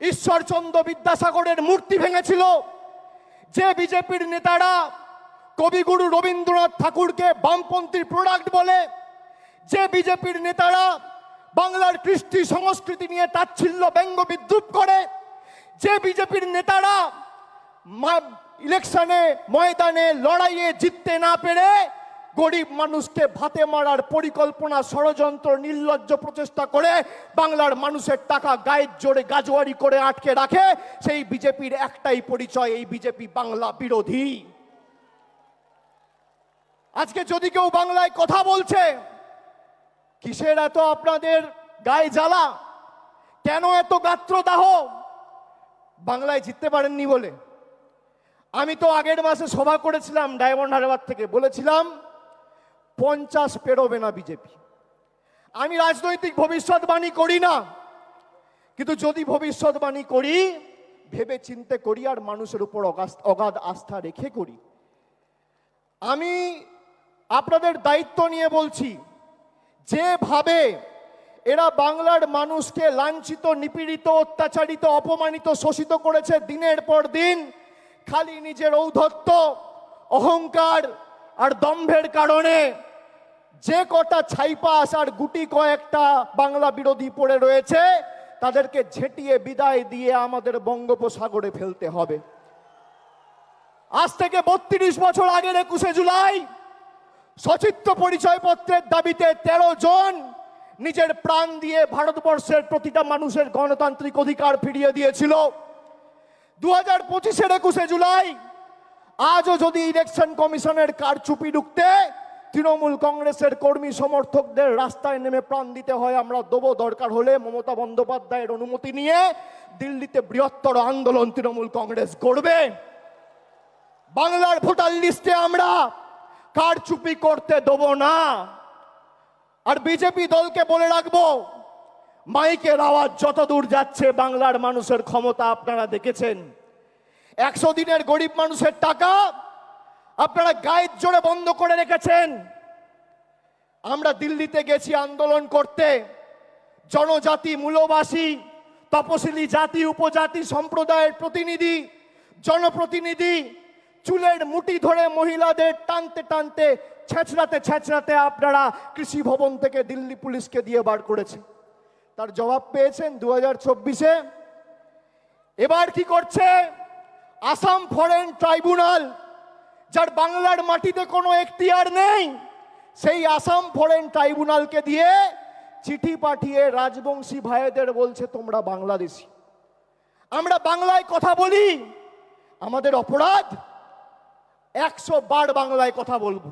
ঈশ্বরচন্দ্র বিদ্যাসাগরের মূর্তি ভেঙেছিল, যে বিজেপির নেতারা কবিগুরু রবীন্দ্রনাথ ঠাকুরকে বামপন্থীর প্রোডাক্ট বলে, যে বিজেপির নেতারা বাংলার কৃষ্টি সংস্কৃতি নিয়ে তাচ্ছিল্য ব্যঙ্গ বিদ্রুপ করে, যে বিজেপির নেতারা ইলেকশনে ময়দানে লড়াইয়ে জিততে না পেরে গরিব মানুষকে ভাতে মারার পরিকল্পনা, ষড়যন্ত্র, নির্লজ্জ প্রচেষ্টা করে বাংলার মানুষের টাকা গায়ের জোরে গাজোয়ারি করে আটকে রাখে, সেই বিজেপির একটাই পরিচয়, এই বিজেপি বাংলা বিরোধী। আজকে যদি কেউ বাংলায় কথা বলছে, কিসের এত আপনাদের গায়ে জ্বালা, কেন এত গাত্রদাহ? বাংলায় জিততে পারেননি বলে। আমি তো আগের মাসে সভা করেছিলাম ডায়মন্ড হারবার থেকে, বলেছিলাম 50 পেরোবে না বিজেপি। আমি রাজনৈতিক ভবিষ্যৎবাণী করি না, কিন্তু যদি ভবিষ্যৎবাণী করি ভেবে চিন্তে করি আর মানুষের উপর অগাধ আস্থা রেখে করি। আমি আপনাদের দায়িত্ব নিয়ে বলছি, যেভাবে এরা বাংলার মানুষকে লাঞ্ছিত, নিপীড়িত, অত্যাচারিত, অপমানিত, শোষিত করেছে দিনের পর দিন, খালি নিজের ঔদ্ধত্য, অহংকার আর দম্ভের কারণে যে কটা ছাইপাস আর গুটি কয়েকটা বাংলা বিরোধী পড়ে রয়েছে, তাদেরকে ঝেঁটিয়ে বিদায় দিয়ে আমাদের বঙ্গোপসাগরে ফেলতে হবে। আজ থেকে 32 বছর আগের 21শে জুলাই সচিত্র পরিচয়পত্রের দাবিতে 13 জন নিজের প্রাণ দিয়ে ভারতবর্ষের প্রতিটা মানুষের গণতান্ত্রিক অধিকার ফিরিয়ে দিয়েছিল। 2025-এর 21শে জুলাই আজও যদি ইলেকশন কমিশনের কারচুপি ঢুকতে তৃণমূল কংগ্রেসের কর্মী সমর্থকদের রাস্তায় নেমে প্রাণ দিতে হয়, আমরা দেবো। দরকার হলে মমতা বন্দ্যোপাধ্যায়ের অনুমতি নিয়ে দিল্লিতে বৃহত্তর আন্দোলন তৃণমূল কংগ্রেস করবে। বাংলার ভোটার লিস্টে আমরা কারচুপি করতে দেবো না। আর বিজেপি দলকে বলে রাখবো, মাইকের আওয়াজ যত দূর যাচ্ছে, বাংলার মানুষের ক্ষমতা আপনারা দেখেছেন। 100 দিনের গরিব মানুষের টাকা আপনারা গায়ের জোরে বন্ধ করে রেখেছেন। আমরা দিল্লিতে গেছি আন্দোলন করতে, জনজাতি, মূলবাসী, তপশিলি জাতি, উপজাতি সম্প্রদায়ের প্রতিনিধি, জনপ্রতিনিধি চুলের মুঠি ধরে মহিলাদের টানতে টানতে, ছেঁচড়াতে ছেঁচড়াতে আপনারা কৃষি ভবন থেকে দিল্লি পুলিশকে দিয়ে বার করেছে। তার জবাব পেয়েছেন 2024-এ। এবার কি করছে আসাম ফরেন ট্রাইব্যুনাল, যার বাংলার মাটিতে কোনো এখতিয়ার নেই, সেই আসাম ফরেন ট্রাইব্যুনালকে দিয়ে চিঠি পাঠিয়ে রাজবংশী ভাইদের বলছে তোমরা বাংলাদেশি। আমরা বাংলায় কথা বলি, আমাদের অপরাধ 100 বার বাংলায় কথা বলবো।